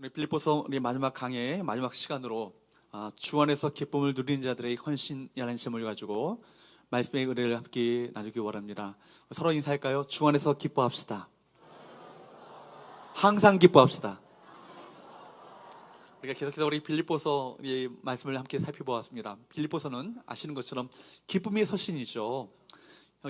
우리 빌립보서 우리 마지막 강의 마지막 시간으로 주 안에서 기쁨을 누리는 자들의 헌신이라는 제목을 가지고 말씀의 은혜를 함께 나누기 원합니다. 서로 인사할까요? 주 안에서 기뻐합시다. 항상 기뻐합시다. 우리가 계속해서 우리 빌립보서 말씀을 함께 살펴보았습니다. 빌립보서는 아시는 것처럼 기쁨의 서신이죠.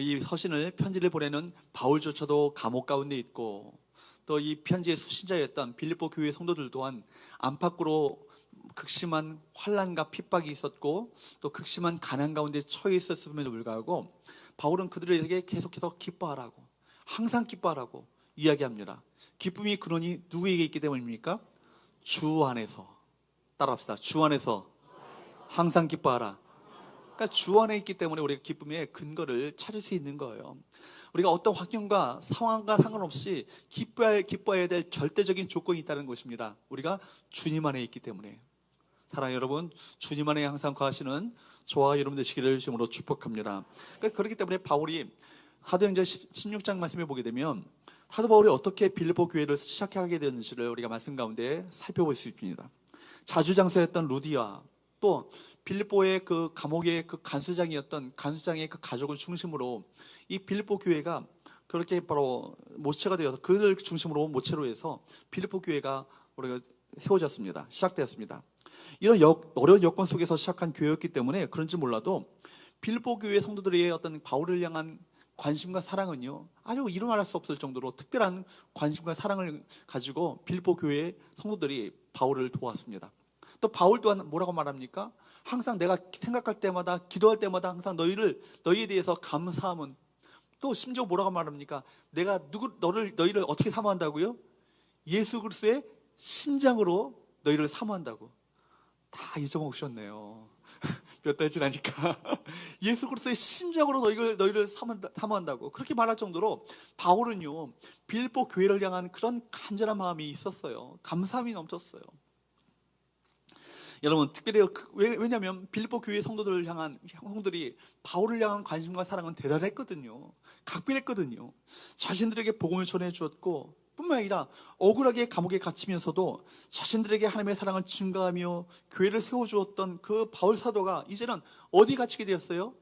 이 서신을 편지를 보내는 바울조차도 감옥 가운데 있고, 또 이 편지의 수신자였던 빌립보 교회 성도들 또한 안팎으로 극심한 환난과 핍박이 있었고, 또 극심한 가난 가운데 처해 있었음에도 불구하고 바울은 그들에게 계속해서 기뻐하라고, 항상 기뻐하라고 이야기합니다. 기쁨이 그러니 누구에게 있기 때문입니까? 주 안에서. 따라합시다. 주 안에서 항상 기뻐하라. 그러니까 주 안에 있기 때문에 우리가 기쁨의 근거를 찾을 수 있는 거예요. 우리가 어떤 환경과 상황과 상관없이 기뻐해야 될 절대적인 조건이 있다는 것입니다. 우리가 주님 안에 있기 때문에. 사랑하는 여러분, 주님 안에 항상 거하시는 저와 여러분 되시기를 주님으로 축복합니다. 그러니까 그렇기 때문에 바울이 사도행전 16장 말씀에 보게 되면 사도 바울이 어떻게 빌립보 교회를 시작하게 되었는지를 우리가 말씀 가운데 살펴볼 수 있습니다. 자주장사였던 루디와 또 빌립보의 그 감옥의 그 간수장의 그 가족을 중심으로 이 빌립보 교회가 그렇게 바로 모체가 되어서 그들 중심으로 모체로 해서 빌립보 교회가 우리가 세워졌습니다. 시작되었습니다. 이런 어려운 여건 속에서 시작한 교회였기 때문에 그런지 몰라도 빌립보 교회 성도들의 어떤 바울을 향한 관심과 사랑은요, 아주 이루 말할 수 없을 정도로 특별한 관심과 사랑을 가지고 빌립보 교회 성도들이 바울을 도왔습니다. 또 바울 또한 뭐라고 말합니까? 항상 내가 생각할 때마다, 기도할 때마다 항상 너희에 대해서 감사함은, 또 심지어 뭐라고 말합니까? 내가 너희를 어떻게 사모한다고요? 예수 그리스도의 심장으로 너희를 사모한다고. 다 잊어먹으셨네요. 몇 달 지나니까. 예수 그리스도의 심장으로 너희를 사모한다고. 그렇게 말할 정도로 바울은요, 빌립보 교회를 향한 그런 간절한 마음이 있었어요. 감사함이 넘쳤어요. 여러분, 특별히 왜냐하면 빌립보 교회 성도들이 바울을 향한 관심과 사랑은 대단했거든요. 각별했거든요. 자신들에게 복음을 전해 주었고, 뿐만 아니라 억울하게 감옥에 갇히면서도 자신들에게 하나님의 사랑을 증가하며 교회를 세워주었던 그 바울 사도가 이제는 어디 갇히게 되었어요?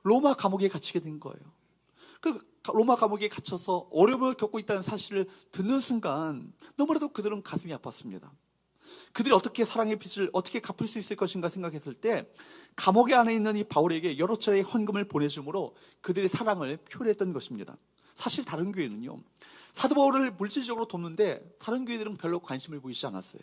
로마 감옥에 갇히게 된 거예요. 그 로마 감옥에 갇혀서 어려움을 겪고 있다는 사실을 듣는 순간 너무나도 그들은 가슴이 아팠습니다. 그들이 어떻게 사랑의 빚을 어떻게 갚을 수 있을 것인가 생각했을 때 감옥에 안에 있는 이 바울에게 여러 차례 헌금을 보내줌으로 그들의 사랑을 표현했던 것입니다. 사실 다른 교회는요, 사도 바울을 물질적으로 돕는데 다른 교회들은 별로 관심을 보이지 않았어요.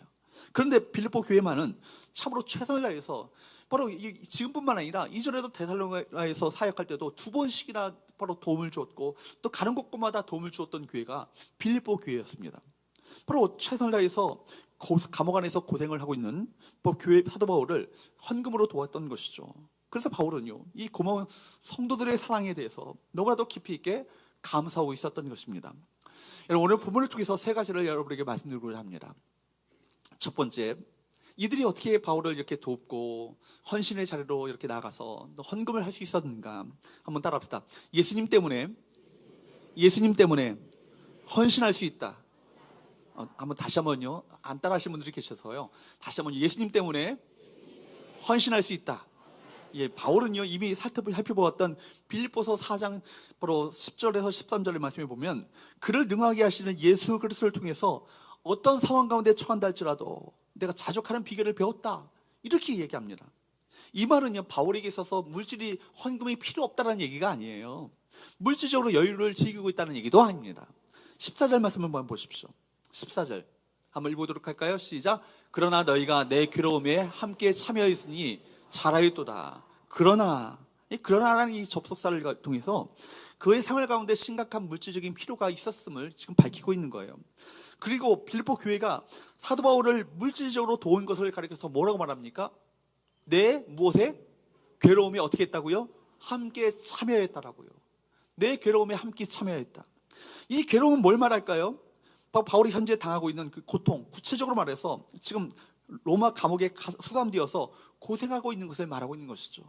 그런데 빌립보 교회만은 참으로 최선을 다해서 바로 지금뿐만 아니라 이전에도 데살로니가에서 사역할 때도 2번씩이나 바로 도움을 주었고, 또 가는 곳곳마다 도움을 주었던 교회가 빌립보 교회였습니다. 바로 최선을 다해서 감옥 안에서 고생을 하고 있는 교회 사도 바울을 헌금으로 도왔던 것이죠. 그래서 바울은요, 이 고마운 성도들의 사랑에 대해서 너무나도 깊이 있게 감사하고 있었던 것입니다. 여러분, 오늘 본문을 통해서 3가지를 여러분에게 말씀드리고자 합니다. 첫 번째, 이들이 어떻게 바울을 이렇게 돕고 헌신의 자리로 이렇게 나가서 헌금을 할 수 있었는가 한번 따라합시다. 예수님 때문에 헌신할 수 있다. 다시 한번요. 안 따라하시는 분들이 계셔서요. 다시 한번 예수님 때문에 헌신할 수 있다. 예, 바울은요, 이미 살펴보았던 빌립보서 4장 바로 10절에서 13절의 말씀에 보면 그를 능하게 하시는 예수 그리스도를 통해서 어떤 상황 가운데 처한다 할지라도 내가 자족하는 비결을 배웠다. 이렇게 얘기합니다. 이 말은요, 바울에게 있어서 물질이 헌금이 필요 없다는 얘기가 아니에요. 물질적으로 여유를 즐기고 있다는 얘기도 아닙니다. 14절 말씀을 한번 보십시오. 14절 한번 읽어보도록 할까요? 시작. 그러나 너희가 내 괴로움에 함께 참여했으니 잘하였도다. 그러나라는 이 접속사를 통해서 그의 생활 가운데 심각한 물질적인 필요가 있었음을 지금 밝히고 있는 거예요. 그리고 빌립보 교회가 사도 바울을 물질적으로 도운 것을 가리켜서 뭐라고 말합니까? 내 무엇에? 괴로움에 어떻게 했다고요? 함께 참여했다라고요. 내 괴로움에 함께 참여했다. 이 괴로움은 뭘 말할까요? 바울이 현재 당하고 있는 그 고통, 구체적으로 말해서 지금 로마 감옥에 수감되어서 고생하고 있는 것을 말하고 있는 것이죠.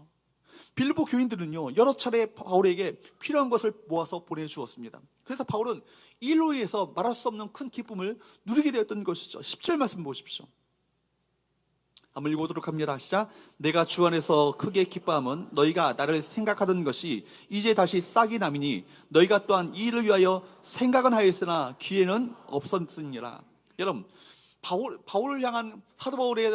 빌립보 교인들은요, 여러 차례 바울에게 필요한 것을 모아서 보내주었습니다. 그래서 바울은 이로 인해서 말할 수 없는 큰 기쁨을 누리게 되었던 것이죠. 10절 말씀 보십시오. 한번 읽어보도록 합니다. 시작. 내가 주 안에서 크게 기뻐함은 너희가 나를 생각하던 것이 이제 다시 싹이 남이니 너희가 또한 이 일을 위하여 생각은 하였으나 기회는 없었으니라. 여러분, 바울을 향한 사도 바울의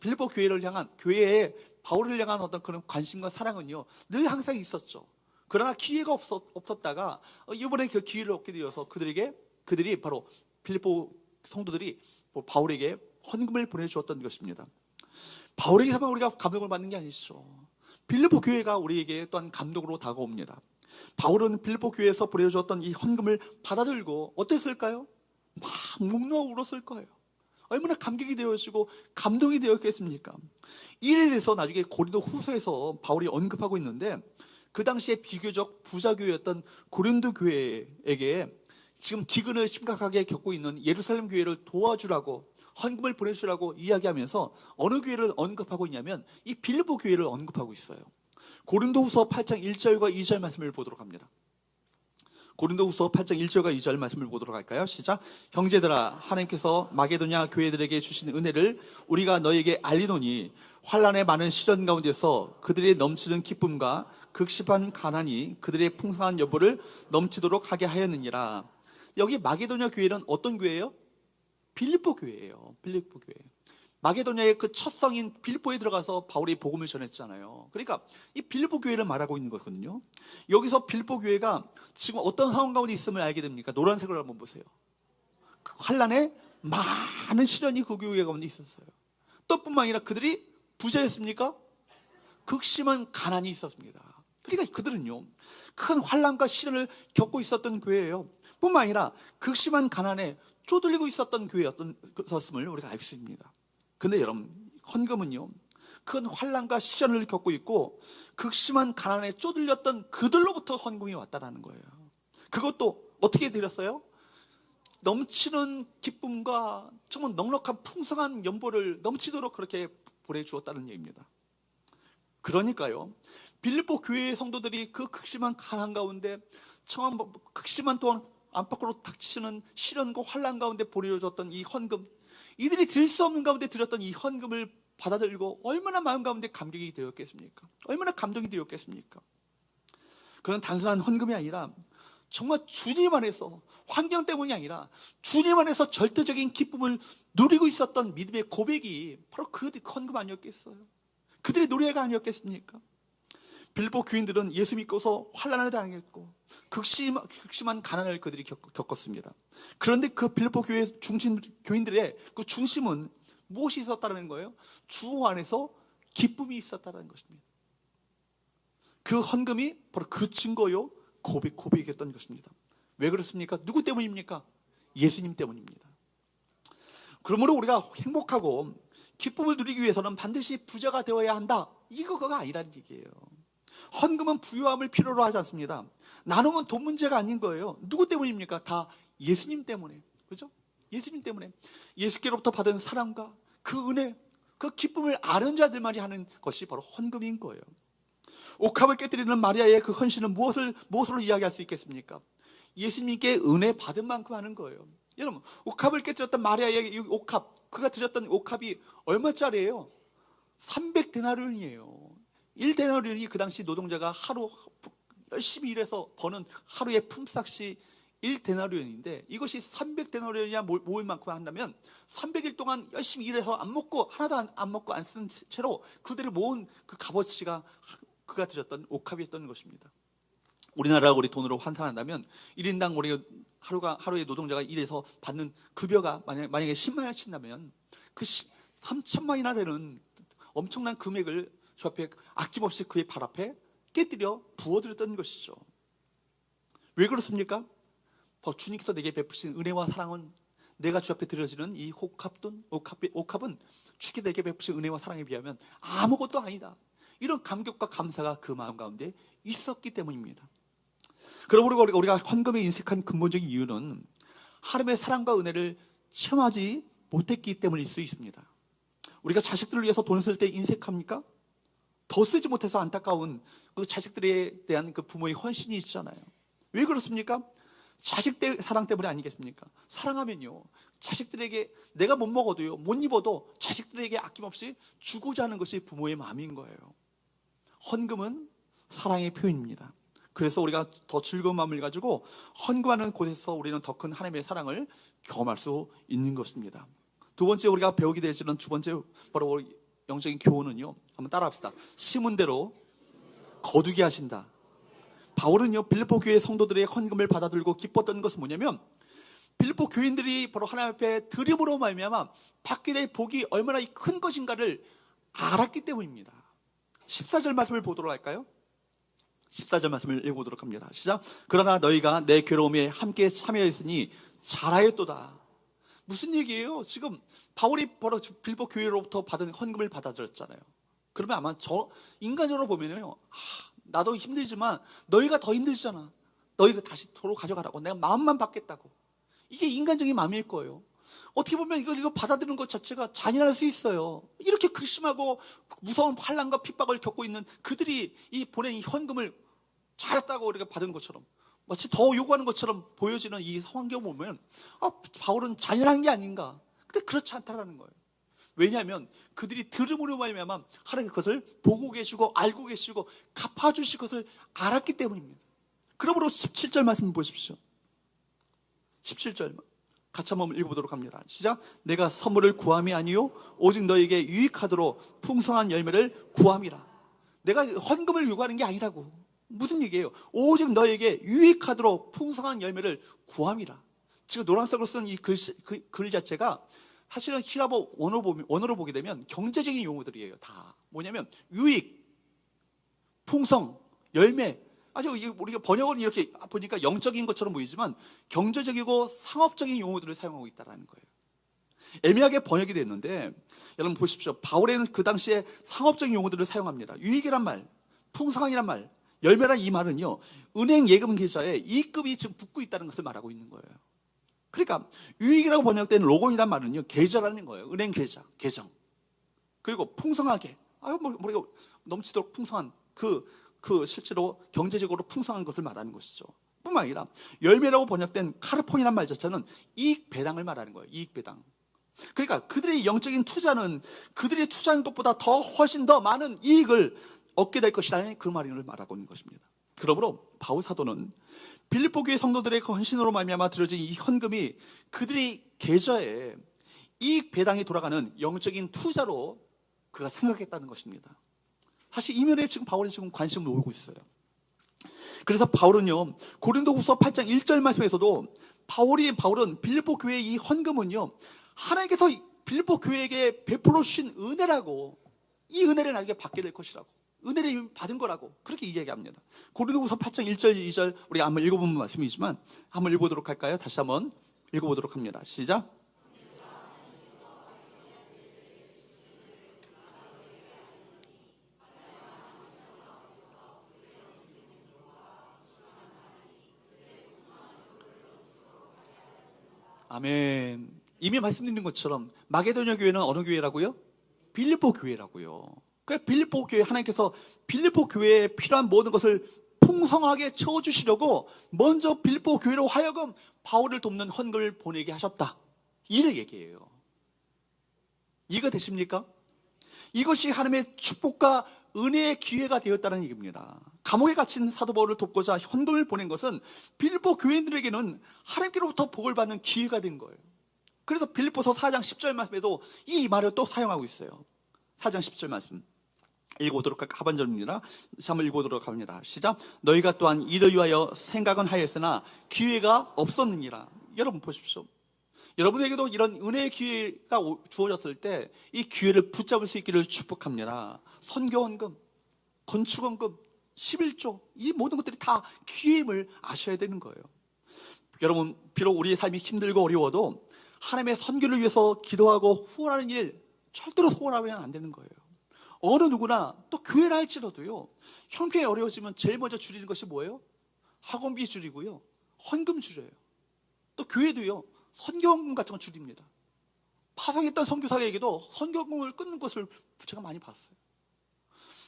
빌립보 교회를 향한 교회에 바울을 향한 어떤 그런 관심과 사랑은요 늘 항상 있었죠. 그러나 기회가 없었다가 이번에 그 기회를 얻게 되어서 그들이 바로 빌립보 성도들이 바울에게 헌금을 보내주었던 것입니다. 바울에게서만 우리가 감동을 받는 게 아니죠. 빌립보 교회가 우리에게 또한 감동으로 다가옵니다. 바울은 빌립보 교회에서 보내주었던 이 헌금을 받아들고 어땠을까요? 막 묵노하고 울었을 거예요. 얼마나 감격이 되어지고 감동이 되었겠습니까? 이에 대해서 나중에 고린도 후서에서 바울이 언급하고 있는데, 그 당시에 비교적 부자 교회였던 고린도 교회에게 지금 기근을 심각하게 겪고 있는 예루살렘 교회를 도와주라고 헌금을 보내주라고 이야기하면서 어느 교회를 언급하고 있냐면 이 빌립보 교회를 언급하고 있어요. 고린도후서 8장 1절과 2절 말씀을 보도록 합니다. 고린도후서 8장 1절과 2절 말씀을 보도록 할까요? 시작. 형제들아, 하나님께서 마게도냐 교회들에게 주신 은혜를 우리가 너에게 알리노니 환난의 많은 시련 가운데서 그들의 넘치는 기쁨과 극심한 가난이 그들의 풍성한 여보를 넘치도록 하게 하였느니라. 여기 마게도냐 교회는 어떤 교회예요? 빌립보 교회예요. 빌립보 교회. 마게도냐의 그 첫 성인 빌립보에 들어가서 바울이 복음을 전했잖아요. 그러니까 이 빌립보 교회를 말하고 있는 거거든요. 여기서 빌립보 교회가 지금 어떤 상황 가운데 있음을 알게 됩니까? 노란색을 한번 보세요. 그 환란에 많은 시련이 그 교회 가운데 있었어요. 또 뿐만 아니라 그들이 부자였습니까? 극심한 가난이 있었습니다. 그러니까 그들은요 큰 환란과 시련을 겪고 있었던 교회예요. 뿐만 아니라 극심한 가난에 쪼들리고 있었던 교회였음을 우리가 알 수 있습니다. 근데 여러분, 헌금은요 큰 환난과 시련을 겪고 있고 극심한 가난에 쪼들렸던 그들로부터 헌금이 왔다라는 거예요. 그것도 어떻게 드렸어요? 넘치는 기쁨과 정말 넉넉한 풍성한 연보를 넘치도록 그렇게 보내주었다는 얘기입니다. 그러니까요, 빌립보 교회의 성도들이 그 극심한 가난 가운데 정말 극심한 또한 안팎으로 닥치는 시련과 환난 가운데 보내줬던 이 헌금, 이들이 드릴 수 없는 가운데 드렸던 이 헌금을 받아들이고 얼마나 마음 가운데 감격이 되었겠습니까? 얼마나 감동이 되었겠습니까? 그건 단순한 헌금이 아니라 정말 주님 안에서, 환경 때문이 아니라 주님 안에서 절대적인 기쁨을 누리고 있었던 믿음의 고백이 바로 그 헌금 아니었겠어요? 그들의 노래가 아니었겠습니까? 빌립보 교인들은 예수 믿고서 환난을 당했고 극심한 가난을 그들이 겪었습니다. 그런데 그 빌립보 교회 교인들의 그 중심은 무엇이 있었다는 거예요? 주 안에서 기쁨이 있었다는 것입니다. 그 헌금이 바로 그 증거요 고백했던 것입니다. 왜 그렇습니까? 누구 때문입니까? 예수님 때문입니다. 그러므로 우리가 행복하고 기쁨을 누리기 위해서는 반드시 부자가 되어야 한다, 이거가 아니라는 얘기예요. 헌금은 부유함을 필요로 하지 않습니다. 나눔은 돈 문제가 아닌 거예요. 누구 때문입니까? 다 예수님 때문에. 그죠? 예수님 때문에. 예수께로부터 받은 사랑과 그 은혜, 그 기쁨을 아는 자들만이 하는 것이 바로 헌금인 거예요. 옥합을 깨뜨리는 마리아의 그 헌신은 무엇으로 이야기할 수 있겠습니까? 예수님께 은혜 받은 만큼 하는 거예요. 여러분, 옥합을 깨뜨렸던 마리아의 이 옥합, 그가 드렸던 옥합이 얼마짜리예요? 300데나리온이에요. 1데나리온이 그 당시 노동자가 하루 열심히 일해서 버는 하루의 품삯이 1데나리온인데, 이것이 300데나리온이나 모을 만큼 한다면 300일 동안 열심히 일해서 하나도 안 먹고 안 쓴 채로 그들이 모은 그 값어치가 그가 드렸던 옥합이었던 것입니다. 우리나라가 우리 돈으로 환산한다면 1인당 우리 하루에 노동자가 일해서 받는 급여가 만약에 10만 원을 친다면 그 3천만이나 되는 엄청난 금액을 주 앞에 아낌없이 그의 발 앞에 깨뜨려 부어드렸던 것이죠. 왜 그렇습니까? 바로 주님께서 내게 베푸신 은혜와 사랑은, 내가 주 앞에 드려지는 이 옥합은 주께 내게 베푸신 은혜와 사랑에 비하면 아무것도 아니다, 이런 감격과 감사가 그 마음 가운데 있었기 때문입니다. 그러므로 우리가 헌금에 인색한 근본적인 이유는 하나님의 사랑과 은혜를 체험하지 못했기 때문일 수 있습니다. 우리가 자식들을 위해서 돈을 쓸 때 인색합니까? 더 쓰지 못해서 안타까운 그 자식들에 대한 그 부모의 헌신이 있잖아요. 왜 그렇습니까? 자식 사랑 때문에 아니겠습니까? 사랑하면요, 자식들에게 내가 못 먹어도요, 못 입어도 자식들에게 아낌없이 주고자 하는 것이 부모의 마음인 거예요. 헌금은 사랑의 표현입니다. 그래서 우리가 더 즐거운 마음을 가지고 헌금하는 곳에서 우리는 더 큰 하나님의 사랑을 경험할 수 있는 것입니다. 두 번째 우리가 배우게 되지는 두 번째 바로 영적인 교훈은요, 한번 따라합시다. 심은 대로 거두게 하신다. 바울은요, 빌립보 교회 성도들의 헌금을 받아들고 기뻤던 것은 뭐냐면, 빌립보 교인들이 바로 하나님 앞에 드림으로 말미암아 받게 될 복이 얼마나 큰 것인가를 알았기 때문입니다. 14절 말씀을 보도록 할까요? 14절 말씀을 읽어보도록 합니다. 시작. 그러나 너희가 내 괴로움에 함께 참여했으니 잘하였도다. 무슨 얘기예요? 지금 바울이 바로 빌립보 교회로부터 받은 헌금을 받아들였잖아요. 그러면 아마 저 인간적으로 보면요, 나도 힘들지만 너희가 더 힘들잖아. 너희가 다시 도로 가져가라고. 내가 마음만 받겠다고. 이게 인간적인 마음일 거예요. 어떻게 보면 이거 받아들이는 것 자체가 잔인할 수 있어요. 이렇게 극심하고 무서운 환난과 핍박을 겪고 있는 그들이 이 보낸 이 헌금을 잘했다고 우리가 받은 것처럼, 마치 더 요구하는 것처럼 보여지는 이 환경 보면 바울은 잔인한 게 아닌가. 근데 그렇지 않다라는 거예요. 왜냐하면 그들이 들음으로 말미암아 하나님 그것을 보고 계시고 알고 계시고 갚아주실 것을 알았기 때문입니다. 그러므로 17절 말씀 보십시오. 17절 같이 한번 읽어보도록 합니다. 시작. 내가 선물을 구함이 아니요 오직 너에게 유익하도록 풍성한 열매를 구함이라. 내가 헌금을 요구하는 게 아니라고. 무슨 얘기예요? 오직 너에게 유익하도록 풍성한 열매를 구함이라. 지금 노란색으로 쓴 이 글 자체가 사실은 히라보 원어로 보게 되면 경제적인 용어들이에요. 다 뭐냐면 유익, 풍성, 열매. 아주 우리가 번역을 이렇게 보니까 영적인 것처럼 보이지만 경제적이고 상업적인 용어들을 사용하고 있다는 거예요. 애매하게 번역이 됐는데 여러분 보십시오. 바울에는 그 당시에 상업적인 용어들을 사용합니다. 유익이란 말, 풍성한이란 말, 열매란 이 말은요, 은행 예금 계좌에 이익금이 지금 붙고 있다는 것을 말하고 있는 거예요. 그러니까 유익이라고 번역된 로곤이란 말은요, 계좌라는 거예요. 은행 계좌, 계정. 그리고 풍성하게, 우리가 넘치도록 풍성한 실제로 경제적으로 풍성한 것을 말하는 것이죠. 뿐만 아니라 열매라고 번역된 카르폰이란 말 자체는 이익 배당을 말하는 거예요. 이익 배당. 그러니까 그들의 영적인 투자는 그들이 투자한 것보다 더 훨씬 더 많은 이익을 얻게 될 것이라는 그 말을 말하고 있는 것입니다. 그러므로 바울 사도는 빌립보 교회 성도들의 그 헌신으로 말미암아 드려진 이 현금이 그들의 계좌에 이익 배당이 돌아가는 영적인 투자로 그가 생각했다는 것입니다. 사실 이 면에 지금 바울이 지금 관심을 모으고 있어요. 그래서 바울은요, 고린도후서 8장 1절 말씀에서도 바울은 빌립보 교회의 이 헌금은요, 하나님께서 빌립보 교회에게 베풀어 주신 은혜라고, 이 은혜를 나에게 받게 될 것이라고, 은혜를 이미 받은 거라고 그렇게 이야기합니다. 고린도후서 8장 1절 2절 우리가 한번 읽어보는 말씀이지만 한번 읽어보도록 할까요? 다시 한번 읽어보도록 합니다. 시작. 아멘. 이미 말씀드린 것처럼 마게도냐 교회는 어느 교회라고요? 빌립보 교회라고요. 그러니까 빌립보 교회, 하나님께서 빌립보 교회에 필요한 모든 것을 풍성하게 채워주시려고 먼저 빌립보 교회로 하여금 바울을 돕는 헌금을 보내게 하셨다. 이를 얘기해요. 이해가 되십니까? 이것이 하나님의 축복과 은혜의 기회가 되었다는 얘기입니다. 감옥에 갇힌 사도 바울을 돕고자 헌금을 보낸 것은 빌립보 교인들에게는 하나님께로부터 복을 받는 기회가 된 거예요. 그래서 빌립보서 4장 10절 말씀에도 이 말을 또 사용하고 있어요. 4장 10절 말씀 읽어보도록 할까? 하반절입니다. 한번 읽어보도록 합니다. 시작. 너희가 또한 이를 위하여 생각은 하였으나 기회가 없었느니라. 여러분 보십시오. 여러분에게도 이런 은혜의 기회가 주어졌을 때 이 기회를 붙잡을 수 있기를 축복합니다. 선교헌금, 건축헌금, 11조 이 모든 것들이 다 기회임을 아셔야 되는 거예요. 여러분 비록 우리의 삶이 힘들고 어려워도 하나님의 선교를 위해서 기도하고 후원하는 일 절대로 소홀하면 안 되는 거예요. 어느 누구나 또 교회를 할지라도요, 형편이 어려워지면 제일 먼저 줄이는 것이 뭐예요? 학원비 줄이고요, 헌금 줄여요. 또 교회도요, 선교헌금 같은 거 줄입니다. 파송했던 선교사에게도 선교헌금을 끊는 것을 제가 많이 봤어요.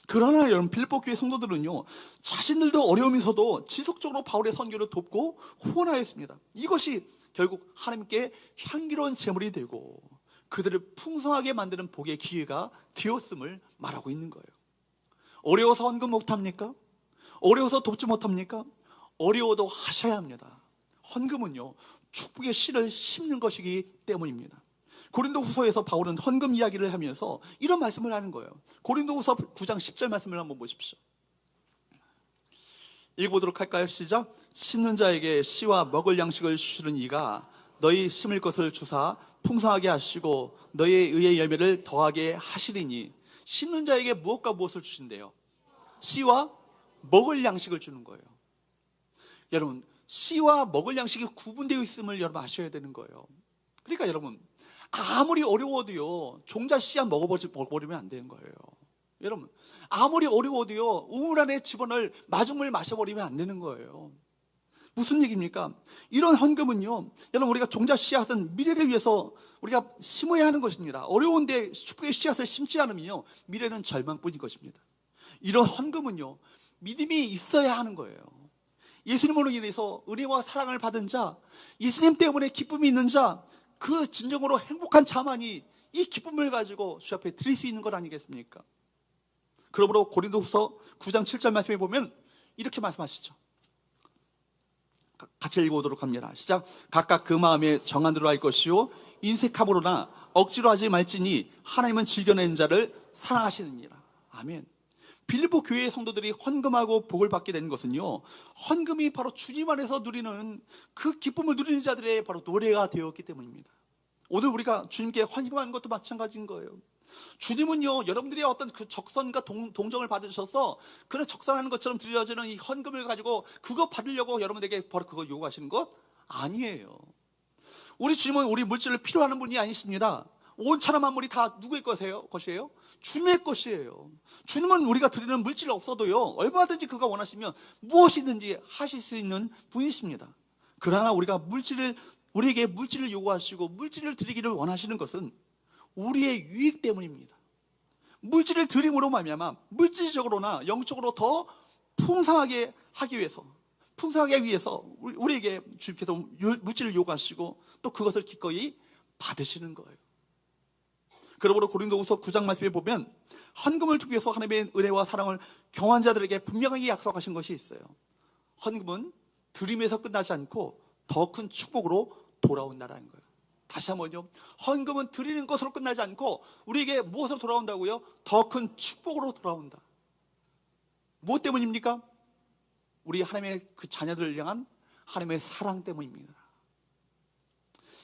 그러나 여러분, 빌립보 교회 성도들은요, 자신들도 어려움이 있어도 지속적으로 바울의 선교를 돕고 후원하였습니다. 이것이 결국 하나님께 향기로운 제물이 되고 그들을 풍성하게 만드는 복의 기회가 되었음을 말하고 있는 거예요. 어려워서 헌금 못합니까? 어려워서 돕지 못합니까? 어려워도 하셔야 합니다. 헌금은요, 축복의 씨를 심는 것이기 때문입니다. 고린도후서에서 바울은 헌금 이야기를 하면서 이런 말씀을 하는 거예요. 고린도후서 9장 10절 말씀을 한번 보십시오. 읽어보도록 할까요? 시작. 심는 자에게 씨와 먹을 양식을 주시는 이가 너희 심을 것을 주사 풍성하게 하시고 너희의 의의 열매를 더하게 하시리니. 심는 자에게 무엇과 무엇을 주신대요? 씨와 먹을 양식을 주는 거예요. 여러분, 씨와 먹을 양식이 구분되어 있음을 여러분 아셔야 되는 거예요. 그러니까 여러분, 아무리 어려워도요, 종자 씨앗 먹어버리면 안 되는 거예요. 여러분, 아무리 어려워도요, 우물 안에 집어넣을 마중물 마셔버리면 안 되는 거예요. 무슨 얘기입니까? 이런 헌금은요, 여러분, 우리가 종자 씨앗은 미래를 위해서 우리가 심어야 하는 것입니다. 어려운데 축복의 씨앗을 심지 않으면요, 미래는 절망뿐인 것입니다. 이런 헌금은요, 믿음이 있어야 하는 거예요. 예수님으로 인해서 은혜와 사랑을 받은 자, 예수님 때문에 기쁨이 있는 자, 그 진정으로 행복한 자만이 이 기쁨을 가지고 주 앞에 드릴 수 있는 것 아니겠습니까? 그러므로 고린도후서 9장 7절 말씀에 보면 이렇게 말씀하시죠. 같이 읽어보도록 합니다. 시작. 각각 그 마음에 정한 대로 할 것이요 인색함으로나 억지로 하지 말지니 하나님은 즐겨내는 자를 사랑하시느니라. 아멘. 빌립보 교회의 성도들이 헌금하고 복을 받게 된 것은요, 헌금이 바로 주님 안에서 누리는 그 기쁨을 누리는 자들의 바로 노래가 되었기 때문입니다. 오늘 우리가 주님께 헌금하는 것도 마찬가지인 거예요. 주님은요, 여러분들이 어떤 그 적선과 동정을 받으셔서 그런 적선하는 것처럼 드려지는 이 헌금을 가지고 그거 받으려고 여러분들에게 바로 그거 요구하시는 것 아니에요. 우리 주님은 우리 물질을 필요하는 분이 아니십니다. 온 천하 만물이 다 누구의 것이에요? 주님의 것이에요. 주님은 우리가 드리는 물질이 없어도요, 얼마든지 그가 원하시면 무엇이든지 하실 수 있는 분이십니다. 그러나 우리에게 물질을 요구하시고 물질을 드리기를 원하시는 것은 우리의 유익 때문입니다. 물질을 드림으로 말미암아 물질적으로나 영적으로 더 풍성하게 하기 위해서, 우리에게 주님께서 물질을 요구하시고 또 그것을 기꺼이 받으시는 거예요. 그러므로 고린도후서 9장 말씀에 보면 헌금을 통해서 하나님의 은혜와 사랑을 경한 자들에게 분명하게 약속하신 것이 있어요. 헌금은 드림에서 끝나지 않고 더 큰 축복으로 돌아온다는 거예요. 다시 한번요, 헌금은 드리는 것으로 끝나지 않고 우리에게 무엇으로 돌아온다고요? 더 큰 축복으로 돌아온다. 무엇 때문입니까? 우리 하나님의 그 자녀들을 향한 하나님의 사랑 때문입니다.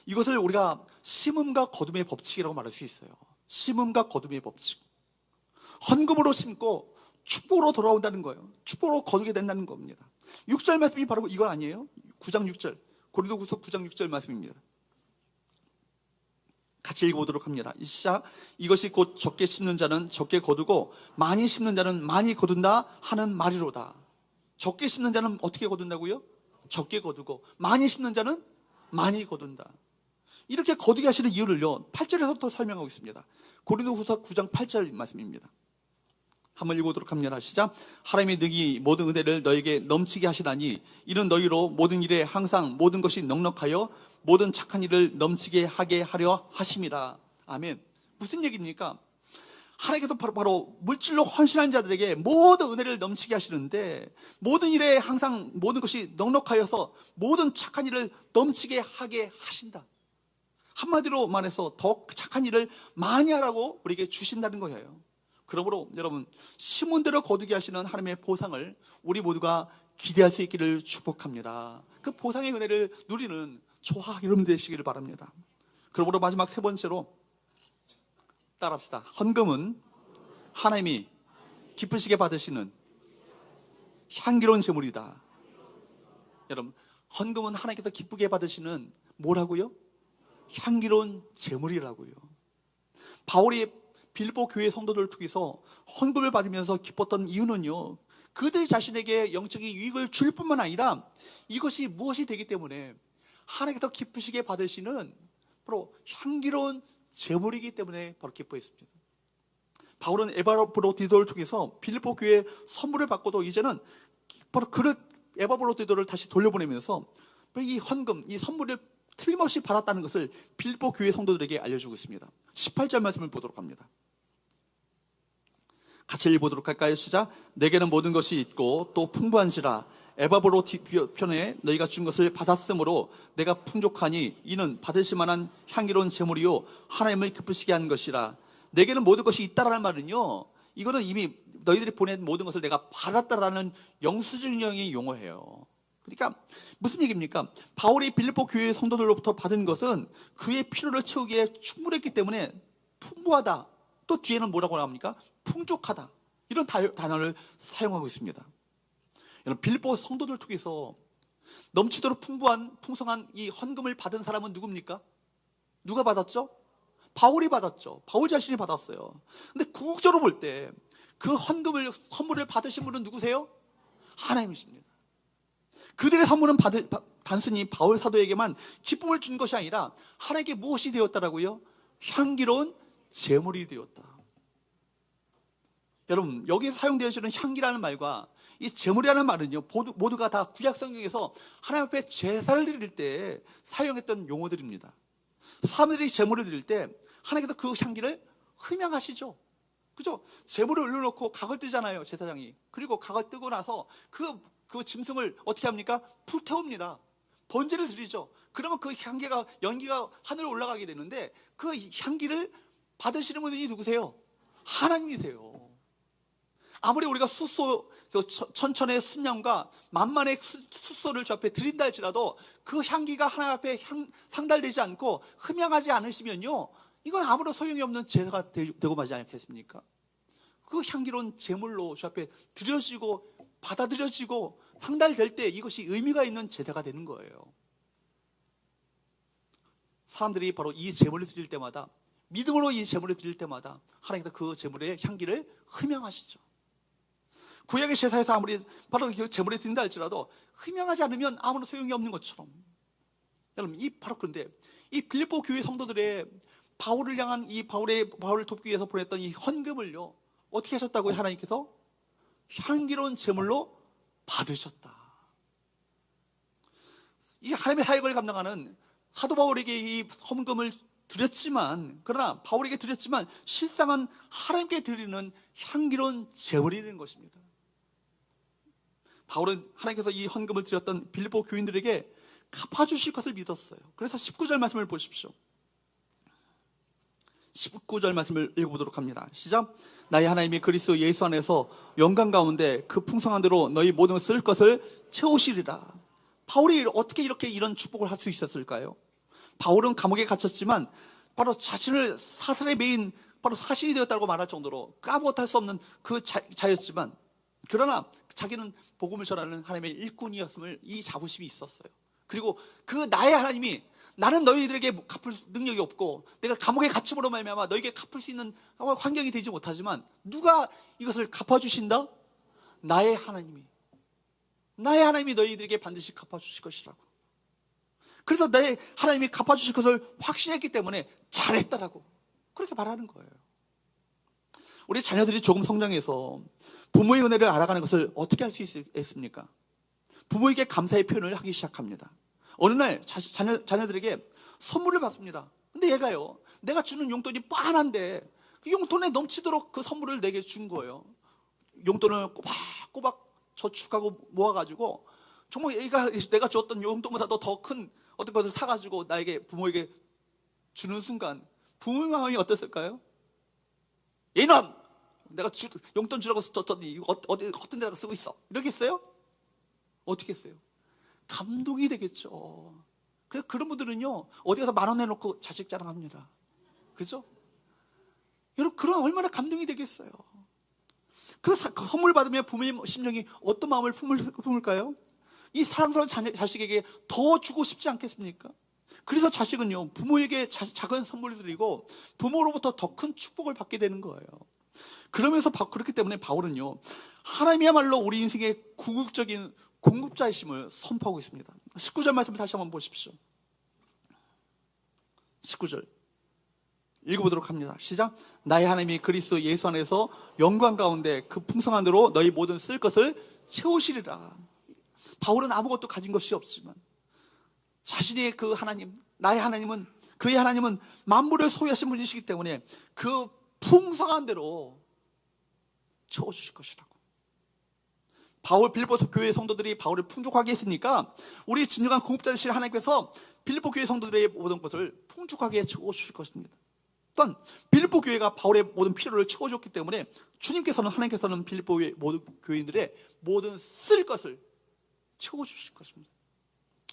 이것을 우리가 심음과 거둠의 법칙이라고 말할 수 있어요. 심음과 거둠의 법칙. 헌금으로 심고 축복으로 돌아온다는 거예요. 축복으로 거두게 된다는 겁니다. 6절 말씀이 바로 이건 아니에요? 9장 6절, 고린도후서 9장 6절 말씀입니다. 같이 읽어보도록 합니다. 시작. 이것이 곧 적게 심는 자는 적게 거두고 많이 심는 자는 많이 거둔다 하는 말이로다. 적게 심는 자는 어떻게 거둔다고요? 적게 거두고 많이 심는 자는 많이 거둔다. 이렇게 거두게 하시는 이유를요, 8절에서 또 설명하고 있습니다. 고린도후서 9장 8절 말씀입니다. 한번 읽어보도록 합니다. 시작. 하나님의 능히 모든 은혜를 너에게 넘치게 하시나니 이는 너희로 모든 일에 항상 모든 것이 넉넉하여 모든 착한 일을 넘치게 하게 하려 하심이라. 아멘. 무슨 얘기입니까? 하나님께서 바로 물질로 헌신한 자들에게 모든 은혜를 넘치게 하시는데 모든 일에 항상 모든 것이 넉넉하여서 모든 착한 일을 넘치게 하게 하신다. 한마디로 말해서 더 착한 일을 많이 하라고 우리에게 주신다는 거예요. 그러므로 여러분, 심은 대로 거두게 하시는 하나님의 보상을 우리 모두가 기대할 수 있기를 축복합니다. 그 보상의 은혜를 누리는 저와 여러분 되시기를 바랍니다. 그러므로 마지막 세 번째로 따라합시다. 헌금은 하나님이 기쁘시게 받으시는 향기로운 제물이다. 여러분, 헌금은 하나님께서 기쁘게 받으시는 뭐라고요? 향기로운 제물이라고요. 바울이 빌립보 교회 성도들을 통해서 헌금을 받으면서 기뻤던 이유는요, 그들 자신에게 영적인 유익을 줄 뿐만 아니라 이것이 무엇이 되기 때문에 하나님께서 기쁘시게 받으시는 바로 향기로운 제물이기 때문에 바로 기뻐했습니다. 바울은 에바브로디도를 통해서 빌립보 교회에 선물을 받고도 이제는 바로 그를 에바브로디도를 다시 돌려보내면서 이 헌금, 이 선물을 틀림없이 받았다는 것을 빌립보 교회 성도들에게 알려주고 있습니다. 18절 말씀을 보도록 합니다. 같이 읽어보도록 할까요? 시작. 내게는 모든 것이 있고 또 풍부한지라 에바브로편에 너희가 준 것을 받았으므로 내가 풍족하니 이는 받으실 만한 향기로운 제물이요 하나님을 기쁘시게 한 것이라. 내게는 모든 것이 있다라는 말은요, 이거는 이미 너희들이 보낸 모든 것을 내가 받았다라는 영수증형의 용어예요. 그러니까 무슨 얘기입니까? 바울이 빌립보 교회 성도들로부터 받은 것은 그의 필요를 채우기에 충분했기 때문에 풍부하다. 또 뒤에는 뭐라고 나옵니까? 풍족하다. 이런 단어를 사용하고 있습니다. 여러분, 빌립보 성도들 통해서 넘치도록 풍성한 이 헌금을 받은 사람은 누굽니까? 누가 받았죠? 바울이 받았죠. 바울 자신이 받았어요. 근데 궁극적으로 볼 때 그 선물을 받으신 분은 누구세요? 하나님이십니다. 그들의 선물은 단순히 바울 사도에게만 기쁨을 준 것이 아니라 하나님께 무엇이 되었다라고요? 향기로운 제물이 되었다. 여러분, 여기서 사용되어지는 향기라는 말과 이 제물이라는 말은요, 모두가 다 구약 성경에서 하나님 앞에 제사를 드릴 때 사용했던 용어들입니다. 사람들이 제물을 드릴 때 하나님께서 그 향기를 흠양하시죠. 그죠? 제물을 올려놓고 각을 뜨잖아요, 제사장이. 그리고 각을 뜨고 나서 그 짐승을 어떻게 합니까? 불태웁니다. 번제를 드리죠. 그러면 그 연기가 하늘에 올라가게 되는데 그 향기를 받으시는 분이 누구세요? 하나님이세요. 아무리 우리가 천천의 순양과 만만의 숫소를 저 앞에 드린다 할지라도 그 향기가 하나님 앞에 상달되지 않고 흠양하지 않으시면요, 이건 아무런 소용이 없는 제사가 되고 마지 않겠습니까? 그 향기로운 제물로 저 앞에 드려지고 받아들여지고 상달될 때 이것이 의미가 있는 제사가 되는 거예요. 사람들이 바로 이 제물을 드릴 때마다, 믿음으로 이 제물을 드릴 때마다 하나님께서 그 제물의 향기를 흠양하시죠. 구약의 제사에서 아무리 바로 제물을 드린다 할지라도 흠양하지 않으면 아무런 소용이 없는 것처럼, 여러분, 바로 그런데 이 빌립보 교회 성도들의 바울을 향한 바울을 돕기 위해서 보냈던 이 헌금을요, 어떻게 하셨다고요? 하나님께서 향기로운 제물로 받으셨다. 이 하나님의 사역을 감당하는 사도 바울에게 이 헌금을 드렸지만, 그러나 바울에게 드렸지만 실상은 하나님께 드리는 향기로운 제물이 된 것입니다. 바울은 하나님께서 이 헌금을 드렸던 빌립보 교인들에게 갚아주실 것을 믿었어요. 그래서 19절 말씀을 보십시오. 19절 말씀을 읽어보도록 합니다. 시작. 나의 하나님이 그리스도 예수 안에서 영광 가운데 그 풍성한 대로 너희 모든 쓸 것을 채우시리라. 바울이 어떻게 이런 축복을 할 수 있었을까요? 바울은 감옥에 gat혔지만 바로 자신을 사슬에 매인 바로 사신이 되었다고 말할 정도로 까무것할 수 없는 그 자였지만, 그러나 자기는 복음을 전하는 하나님의 일꾼이었음을 이 자부심이 있었어요. 그리고 그 나의 하나님이, 나는 너희들에게 갚을 능력이 없고 내가 감옥에 갇힘으로 말미암아 너희에게 갚을 수 있는 환경이 되지 못하지만 누가 이것을 갚아주신다? 나의 하나님이 너희들에게 반드시 갚아주실 것이라고. 그래서 내 하나님이 갚아주실 것을 확신했기 때문에 잘했다라고 그렇게 말하는 거예요. 우리 자녀들이 조금 성장해서 부모의 은혜를 알아가는 것을 어떻게 할 수 있습니까? 부모에게 감사의 표현을 하기 시작합니다. 어느 날 자녀들에게 선물을 받습니다. 근데 얘가요, 내가 주는 용돈이 빤한데 그 용돈에 넘치도록 그 선물을 내게 준 거예요. 용돈을 꼬박꼬박 저축하고 모아가지고 정말 얘가 내가 줬던 용돈보다도 더 큰 어떤 것을 사가지고 부모에게 주는 순간 부모의 마음이 어땠을까요? 이놈! 내가 용돈 주라고 줬더니 이거 어디 어떤 데다가 쓰고 있어. 이러겠어요? 어떻게 했어요? 감동이 되겠죠. 그래서 그런 분들은요, 어디 가서 10,000원 내놓고 자식 자랑합니다. 그죠? 여러분, 그런 얼마나 감동이 되겠어요. 그 선물 받으면 부모의 심정이 어떤 마음을 품을까요? 이 사랑스러운 자식에게 더 주고 싶지 않겠습니까? 그래서 자식은요, 부모에게 작은 선물을 드리고 부모로부터 더 큰 축복을 받게 되는 거예요. 그러면서 그렇기 때문에 바울은요, 하나님이야말로 우리 인생의 궁극적인 공급자이심을 선포하고 있습니다. 19절 말씀을 다시 한번 보십시오. 19절. 읽어보도록 합니다. 시작. 나의 하나님이 그리스도 예수 안에서 영광 가운데 그 풍성한으로 너희 모든 쓸 것을 채우시리라. 바울은 아무것도 가진 것이 없지만 자신의 그 하나님, 나의 하나님은, 그의 하나님은 만물을 소유하신 분이시기 때문에 그 풍성한 대로 채워주실 것이라고. 빌립보 교회 성도들이 바울을 풍족하게 했으니까 우리 진정한 공급자 되신 하나님께서 빌립보 교회 성도들의 모든 것을 풍족하게 채워주실 것입니다. 또한 빌립보 교회가 바울의 모든 필요를 채워줬기 때문에 하나님께서는 빌립보 모든 교인들의 모든 쓸 것을 채워주실 것입니다.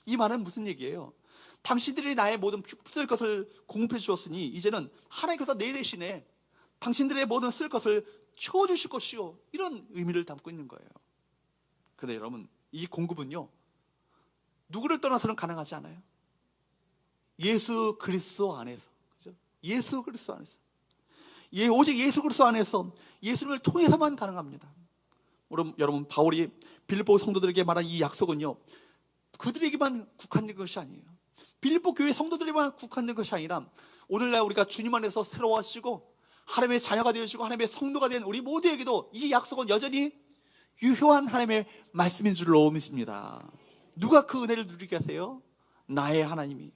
이 말은 무슨 얘기예요? 당신들이 나의 모든 쓸 것을 공급해 주었으니 이제는 하나님께서 내 대신에 당신들의 모든 쓸 것을 채워주실 것이요, 이런 의미를 담고 있는 거예요. 그런데 여러분, 이 공급은요 누구를 떠나서는 가능하지 않아요. 예수 그리스도 안에서, 그죠? 예수 그리스도 안에서, 오직 예수 그리스도 안에서, 예수를 통해서만 가능합니다. 여러분, 바울이 빌립보 성도들에게 말한 이 약속은요 그들에게만 국한된 것이 아니에요. 빌립보 교회 성도들에게만 국한된 것이 아니라 오늘날 우리가 주님 안에서 새로워지고 하나님의 자녀가 되어지고 하나님의 성도가 된 우리 모두에게도 이 약속은 여전히 유효한 하나님의 말씀인 줄로 믿습니다. 누가 그 은혜를 누리게 하세요? 나의 하나님이,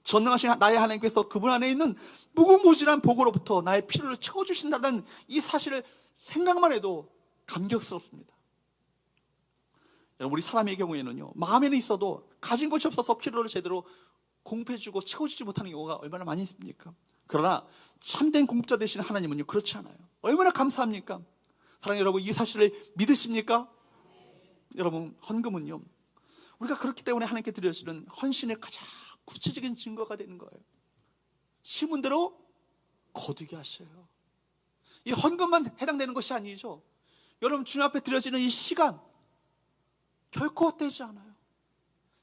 전능하신 나의 하나님께서 그분 안에 있는 무궁무진한 복으로부터 나의 필요를 채워주신다는 이 사실을 생각만 해도 감격스럽습니다. 여러분, 우리 사람의 경우에는요 마음에는 있어도 가진 것이 없어서 필요를 제대로 공급해주고 채워주지 못하는 경우가 얼마나 많이 있습니까? 그러나 참된 공급자 되시는 하나님은요 그렇지 않아요. 얼마나 감사합니까? 사랑하는 여러분, 이 사실을 믿으십니까? 여러분, 헌금은요 우리가 그렇기 때문에 하나님께 드려지는 헌신의 가장 구체적인 증거가 되는 거예요. 심은 대로 거두게 하셔요. 이 헌금만 해당되는 것이 아니죠. 여러분, 주님 앞에 드려지는 이 시간 결코 헛되지 않아요.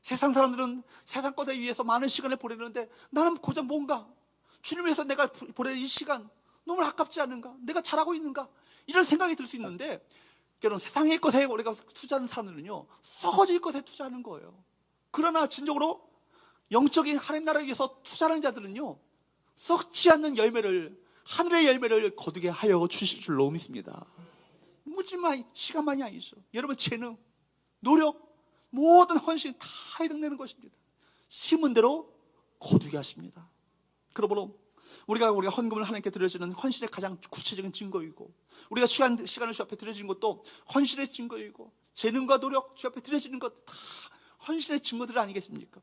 세상 사람들은 세상 것에 위해서 많은 시간을 보내는데 나는 고작 뭔가 주님 위해서 내가 보내는 이 시간 너무 아깝지 않은가? 내가 잘하고 있는가? 이런 생각이 들 수 있는데, 여러분, 세상의 것에 우리가 투자하는 사람들은요 썩어질 것에 투자하는 거예요. 그러나 진정으로 영적인 하나님 나라에 위해서 투자하는 자들은요 썩지 않는 열매를, 하늘의 열매를 거두게 하여 주실 줄로 믿습니다. 무지만 시간만이 아니죠. 여러분, 재능, 노력, 모든 헌신 다 해당되는 것입니다. 심은 대로 거두게 하십니다. 그러므로 우리가 헌금을 하나님께 드려지는 헌신의 가장 구체적인 증거이고, 우리가 시간을 주 앞에 드려지는 것도 헌신의 증거이고, 재능과 노력 주 앞에 드려지는 것 다 헌신의 증거들 아니겠습니까?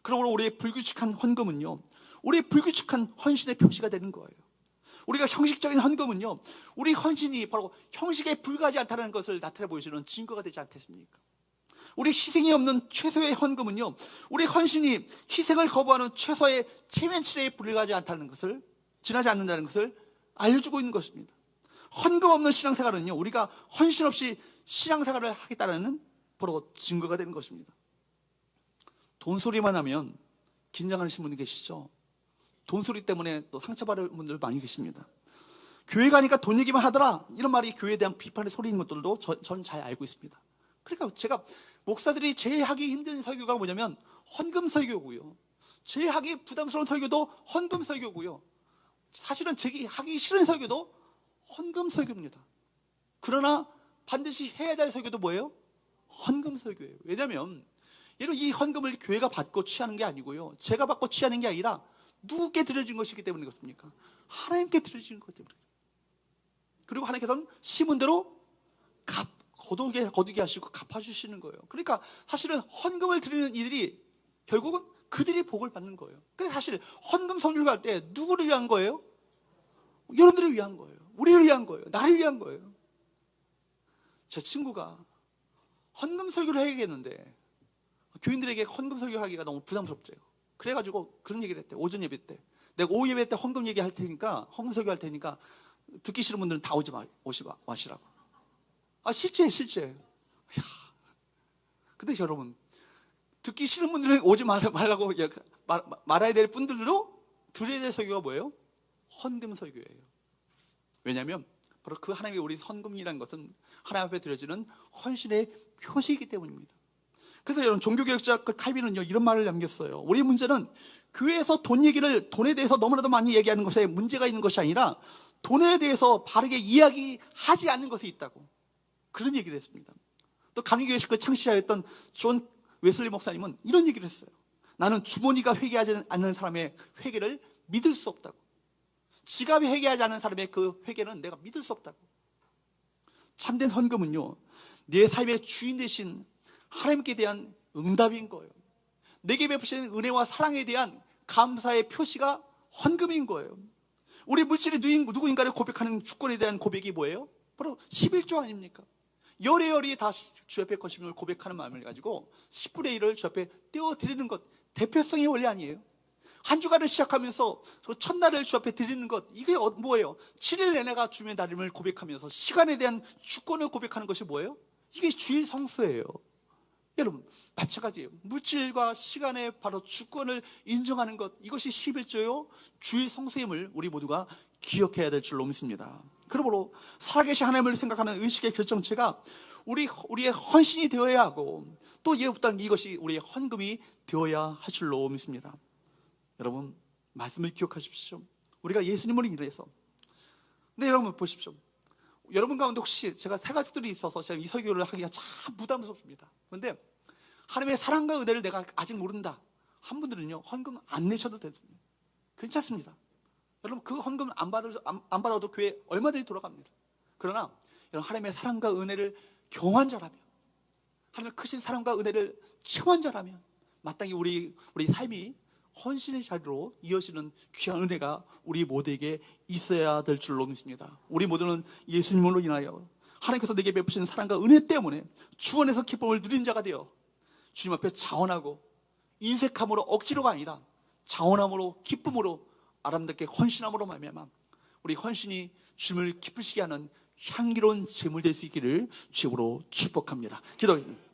그러므로 우리의 불규칙한 헌금은요 우리의 불규칙한 헌신의 표시가 되는 거예요. 우리가 형식적인 헌금은요 우리 헌신이 바로 형식에 불과하지 않다는 것을 나타내 보여주는 증거가 되지 않겠습니까? 우리 희생이 없는 최소의 헌금은요 우리 헌신이 희생을 거부하는 최소의 체면치레에 불과하지 않다는 것을, 지나지 않는다는 것을 알려주고 있는 것입니다. 헌금 없는 신앙생활은요 우리가 헌신 없이 신앙생활을 하겠다는 바로 증거가 되는 것입니다. 돈 소리만 하면 긴장하시는 분이 계시죠? 돈 소리 때문에 또 상처받은 분들 많이 계십니다. 교회 가니까 돈 얘기만 하더라, 이런 말이 교회에 대한 비판의 소리인 것들도 전 잘 알고 있습니다. 그러니까 제가 목사들이 제일 하기 힘든 설교가 뭐냐면 헌금 설교고요, 제일 하기 부담스러운 설교도 헌금 설교고요, 사실은 제게 하기 싫은 설교도 헌금 설교입니다. 그러나 반드시 해야 될 설교도 뭐예요? 헌금 설교예요. 왜냐하면 여러분, 이 헌금을 교회가 받고 취하는 게 아니고요, 제가 받고 취하는 게 아니라 누구께 드려진 것이기 때문에 그렇습니까? 하나님께 드려진 것 때문에. 그리고 하나님께서는 심은 대로 거두게 하시고 갚아주시는 거예요. 그러니까 사실은 헌금을 드리는 이들이 결국은 그들이 복을 받는 거예요. 그래서 사실 헌금 성률 할 때 누구를 위한 거예요? 여러분들을 위한 거예요. 우리를 위한 거예요. 나를 위한 거예요. 제 친구가 헌금 설교를 해야겠는데 교인들에게 헌금 설교하기가 너무 부담스럽대요. 그래가지고 그런 얘기를 했대. 오전 예배 때 내가 오후 예배 때 헌금 얘기할 테니까, 헌금 설교할 테니까 듣기 싫은 분들은 다 오지 마시라고. 실제. 야. 근데 여러분, 듣기 싫은 분들은 오지 말라고 말아야 될 분들도 들어야 될 설교가 뭐예요? 헌금 설교예요. 왜냐하면 바로 그 하나님의 우리 헌금이라는 것은 하나님 앞에 드려지는 헌신의 표시이기 때문입니다. 그래서 여러분, 종교개혁자 칼빈은요 이런 말을 남겼어요. 우리 문제는 교회에서 돈에 대해서 너무나도 많이 얘기하는 것에 문제가 있는 것이 아니라 돈에 대해서 바르게 이야기하지 않는 것이 있다고, 그런 얘기를 했습니다. 또 감리교회 창시자였던 존 웨슬리 목사님은 이런 얘기를 했어요. 나는 주머니가 회개하지 않는 사람의 회개를 믿을 수 없다고. 지갑이 회개하지 않는 사람의 그 회개는 내가 믿을 수 없다고. 참된 헌금은요, 내 삶의 주인 되신 하나님께 대한 응답인 거예요. 내게 베푸신 은혜와 사랑에 대한 감사의 표시가 헌금인 거예요. 우리 물질이 누구인가를 고백하는 주권에 대한 고백이 뭐예요? 바로 11조 아닙니까? 열애열이 다 주 앞에 것임을 고백하는 마음을 가지고 10분의 1을 주 앞에 떼어드리는 것, 대표성이 원리 아니에요? 한 주간을 시작하면서 첫날을 주 앞에 드리는 것, 이게 뭐예요? 7일 내내가 주님의 날임을 고백하면서 시간에 대한 주권을 고백하는 것이 뭐예요? 이게 주일 성수예요. 여러분, 마찬가지예요. 물질과 시간의 바로 주권을 인정하는 것, 이것이 11조요 주일 성수임을 우리 모두가 기억해야 될 줄로 믿습니다. 그러므로 살아계신 하나님을 생각하는 의식의 결정체가 우리의 헌신이 되어야 하고, 또 예업단 이것이 우리의 헌금이 되어야 할 줄로 믿습니다. 여러분, 말씀을 기억하십시오. 우리가 예수님을 인해서. 근데 여러분 보십시오. 여러분 가운데 혹시 제가 세 가족들이 있어서 제가 이 설교를 하기가 참 부담스럽습니다. 그런데 하나님의 사랑과 은혜를 내가 아직 모른다 한 분들은요, 헌금 안 내셔도 됩니다. 괜찮습니다. 여러분, 그 헌금 안 받아도 교회 얼마든지 돌아갑니다. 그러나 여러분, 하나님의 사랑과 은혜를 경험한 자라면, 하나님의 크신 사랑과 은혜를 체험한 자라면 마땅히 우리 삶이 헌신의 자리로 이어지는 귀한 은혜가 우리 모두에게 있어야 될 줄로 믿습니다. 우리 모두는 예수님으로 인하여 하나님께서 내게 베푸신 사랑과 은혜 때문에 주 안에서 기쁨을 누린 자가 되어 주님 앞에 자원하고, 인색함으로 억지로가 아니라 자원함으로 기쁨으로 아름답게 헌신함으로 말미암아 우리 헌신이 주님을 기쁘시게 하는 향기로운 제물 될 수 있기를 주님으로 축복합니다. 기도합니다.